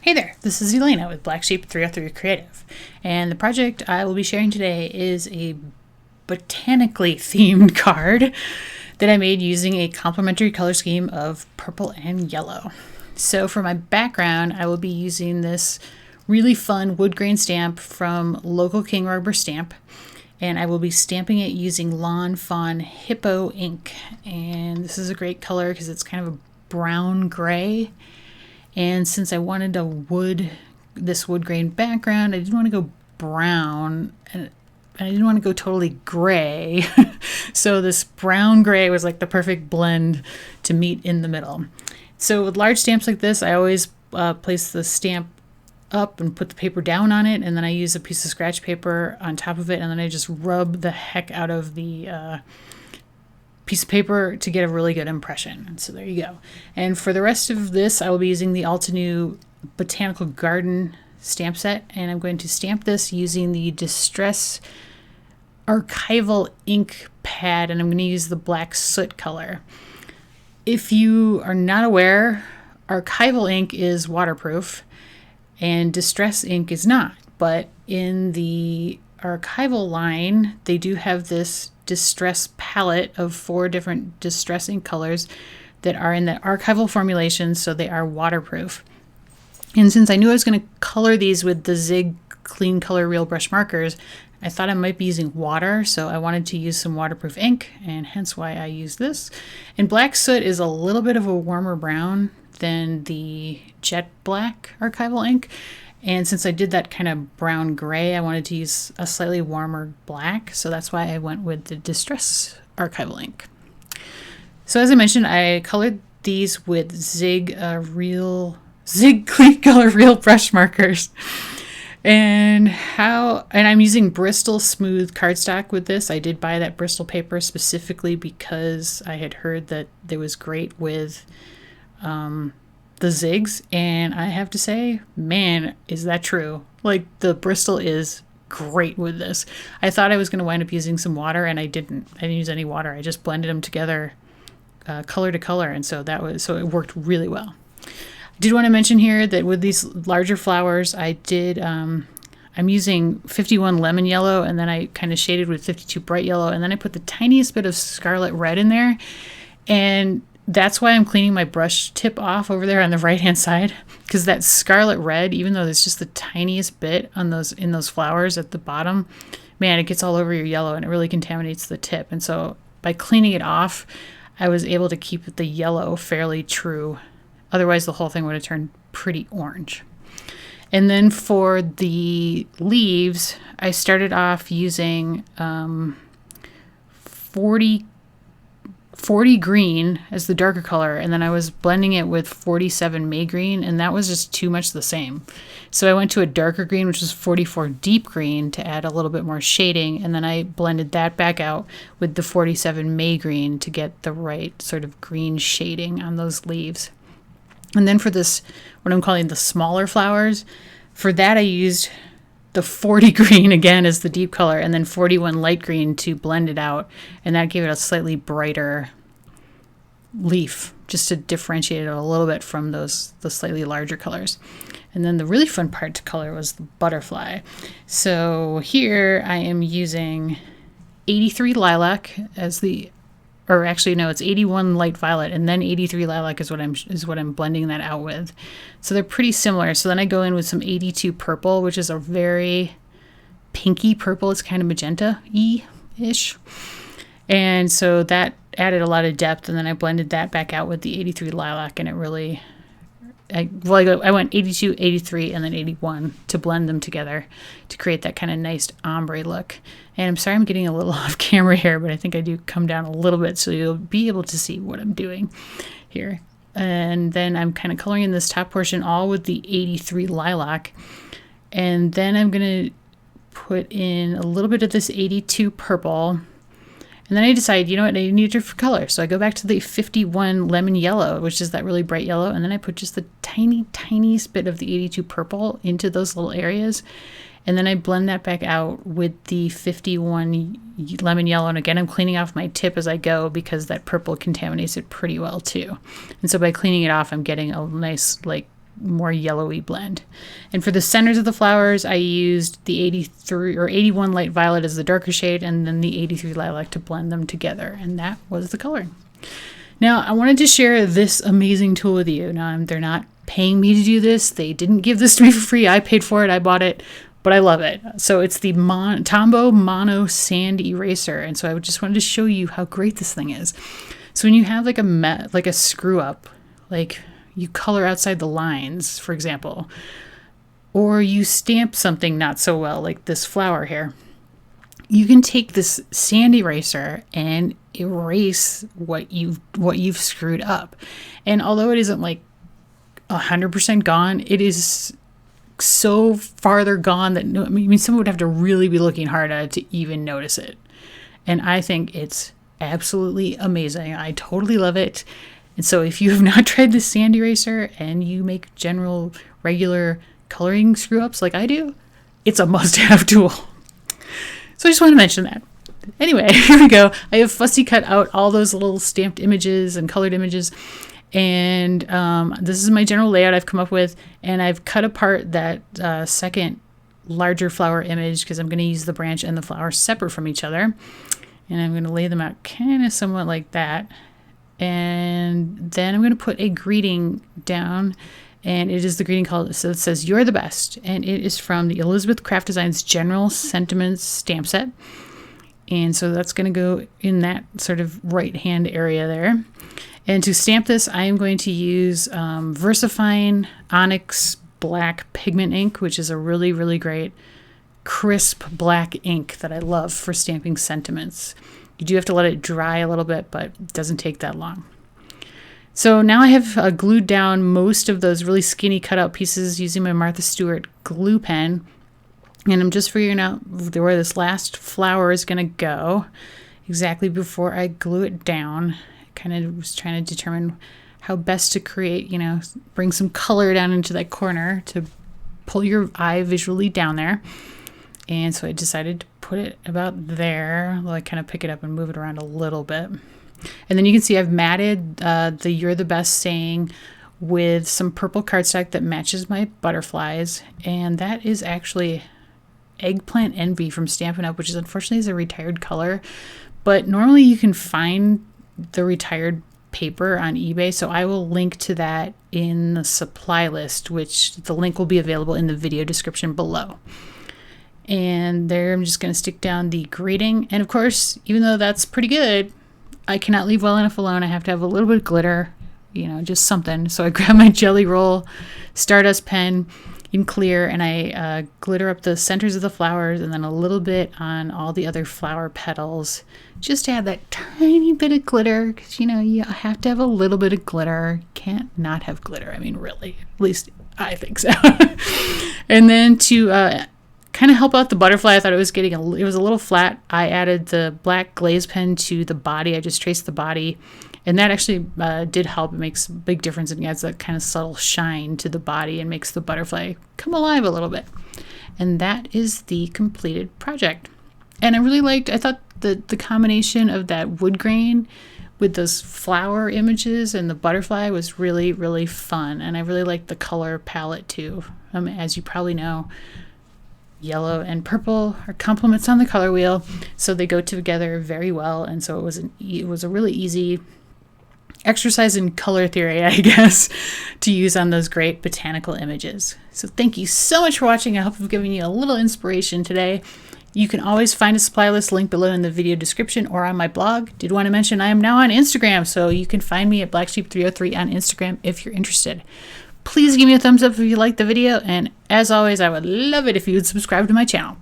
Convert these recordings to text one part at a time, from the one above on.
Hey there, this is Elena with Black Sheep 303 Creative, and the project I will be sharing today is a botanically themed card that I made using a complementary color scheme of purple and yellow. So for my background, I will be using this really fun wood grain stamp from local King Rubber Stamp, and I will be stamping it using Lawn Fawn Hippo ink. And this is a great color because it's kind of a brown gray. And since I wanted this wood grain background, I didn't want to go brown and I didn't want to go totally gray. So this brown gray was like the perfect blend to meet in the middle. So with large stamps like this, I always place the stamp up and put the paper down on it, and then I use a piece of scratch paper on top of it, and then I just rub the heck out of the piece of paper to get a really good impression. And so there you go. And for the rest of this, I will be using the Altenew Botanical Garden stamp set, and I'm going to stamp this using the Distress Archival ink pad, and I'm going to use the black soot color. If you are not aware, Archival ink is waterproof and Distress ink is not, but in the Archival line, they do have this Distress palette of 4 different Distress ink colors that are in the Archival formulation, so they are waterproof. And since I knew I was going to color these with the Zig Clean Color Real Brush markers, I thought I might be using water, so I wanted to use some waterproof ink, and hence why I use this. And black soot is a little bit of a warmer brown than the jet black Archival ink. And since I did that kind of brown gray, I wanted to use a slightly warmer black. So that's why I went with the Distress Archival ink. So as I mentioned, I colored these with Zig Clean Color Real Brush markers. And I'm using Bristol Smooth cardstock with this. I did buy that Bristol paper specifically because I had heard that it was great with the zigs, and I have to say, man, is that true. Like, the Bristol is great with this. I thought I was going to wind up using some water, and I didn't use any water. I just blended them together color to color, and so it worked really well. I did want to mention here that with these larger flowers, I'm using 51 lemon yellow, and then I kind of shaded with 52 bright yellow, and then I put the tiniest bit of scarlet red in there, and that's why I'm cleaning my brush tip off over there on the right hand side, because that scarlet red, even though there's just the tiniest bit in those flowers at the bottom, man, it gets all over your yellow and it really contaminates the tip. And so by cleaning it off, I was able to keep the yellow fairly true. Otherwise the whole thing would have turned pretty orange. And then for the leaves, I started off using 40 green as the darker color, and then I was blending it with 47 May green, and that was just too much the same. So I went to a darker green, which was 44 deep green, to add a little bit more shading, and then I blended that back out with the 47 May green to get the right sort of green shading on those leaves. And then for this, what I'm calling the smaller flowers, for that I used the 40 green again as the deep color, and then 41 light green to blend it out, and that gave it a slightly brighter leaf, just to differentiate it a little bit from the slightly larger colors. And then the really fun part to color was the butterfly. So here I am using 83 lilac as it's 81 light violet, and then 83 lilac is what I'm blending that out with. So they're pretty similar. So then I go in with some 82 purple, which is a very pinky purple. It's kind of magenta-y-ish. And so that added a lot of depth, and then I blended that back out with the 83 lilac, and it really, I went 82, 83, and then 81 to blend them together to create that kind of nice ombre look. And I'm sorry I'm getting a little off camera here, but I think I do come down a little bit so you'll be able to see what I'm doing here. And then I'm kind of coloring in this top portion all with the 83 lilac. And then I'm going to put in a little bit of this 82 purple. And then I decide, you know what, I need a different color. So I go back to the 51 lemon yellow, which is that really bright yellow. And then I put just the tiniest bit of the 82 purple into those little areas. And then I blend that back out with the 51 lemon yellow. And again, I'm cleaning off my tip as I go because that purple contaminates it pretty well too. And so by cleaning it off, I'm getting a nice, like, more yellowy blend. And for the centers of the flowers, I used the 83 or 81 light violet as the darker shade, and then the 83 lilac to blend them together. And that was the coloring. Now, I wanted to share this amazing tool with you. Now, they're not paying me to do this. They didn't give this to me for free. I paid for it. I bought it, but I love it. So it's the Tombow Mono Sand Eraser. And so I just wanted to show you how great this thing is. So when you have like a screw up, like you color outside the lines, for example, or you stamp something not so well, like this flower here, you can take this sand eraser and erase what you've screwed up. And although it isn't like 100% gone, it is so farther gone that someone would have to really be looking hard at it to even notice it. And I think it's absolutely amazing. I totally love it. And so if you have not tried this sand eraser and you make general regular coloring screw ups like I do, it's a must-have tool. So I just want to mention that. Anyway, here we go. I have fussy cut out all those little stamped images and colored images. And this is my general layout I've come up with. And I've cut apart that second larger flower image because I'm going to use the branch and the flower separate from each other. And I'm going to lay them out kind of somewhat like that. And then I'm going to put a greeting down. And it is the greeting card. So it says, "You're the best." And it is from the Elizabeth Craft Designs General Sentiments stamp set. And so that's going to go in that sort of right-hand area there. And to stamp this, I am going to use VersaFine Onyx Black Pigment ink, which is a really, really great crisp black ink that I love for stamping sentiments. You do have to let it dry a little bit, but it doesn't take that long. So now I have glued down most of those really skinny cutout pieces using my Martha Stewart glue pen. And I'm just figuring out where this last flower is going to go exactly before I glue it down. I kind of was trying to determine how best to create, bring some color down into that corner to pull your eye visually down there. And so I decided to put it about there. Well, I kind of pick it up and move it around a little bit. And then you can see I've matted the "You're the Best" saying with some purple cardstock that matches my butterflies. And that is actually Eggplant Envy from Stampin' Up, which is unfortunately is a retired color. But normally you can find the retired paper on eBay. So I will link to that in the supply list, which the link will be available in the video description below. And there I'm just going to stick down the greeting. And of course, even though that's pretty good, I cannot leave well enough alone. I have to have a little bit of glitter, just something. So I grab my Jelly Roll Stardust pen in clear and I glitter up the centers of the flowers and then a little bit on all the other flower petals just to add that tiny bit of glitter because, you have to have a little bit of glitter. Can't not have glitter. Really, at least I think so. And then to kind of help out the butterfly, I thought it was it was a little flat. I added the black glaze pen to the body. I just traced the body, and that actually did help. It makes a big difference. It adds that kind of subtle shine to the body and makes the butterfly come alive a little bit. And that is the completed project. And I thought the combination of that wood grain with those flower images and the butterfly was really, really fun. And I really liked the color palette too. As you probably know, yellow and purple are complements on the color wheel, so they go together very well. And so it was a really easy exercise in color theory, I guess, to use on those great botanical images. So thank you so much for watching. I hope I've given you a little inspiration today. You can always find a supply list link below in the video description or on my blog. Did want to mention I am now on Instagram, so you can find me at blacksheep303 on Instagram if you're interested. Please give me a thumbs up if you liked the video, and as always, I would love it if you would subscribe to my channel.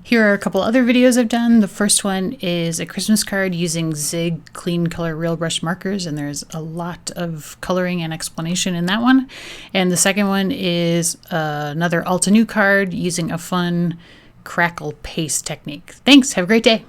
Here are a couple other videos I've done. The first one is a Christmas card using Zig Clean Color Real Brush markers, and there's a lot of coloring and explanation in that one. And the second one is another Altenew card using a fun crackle paste technique. Thanks, have a great day.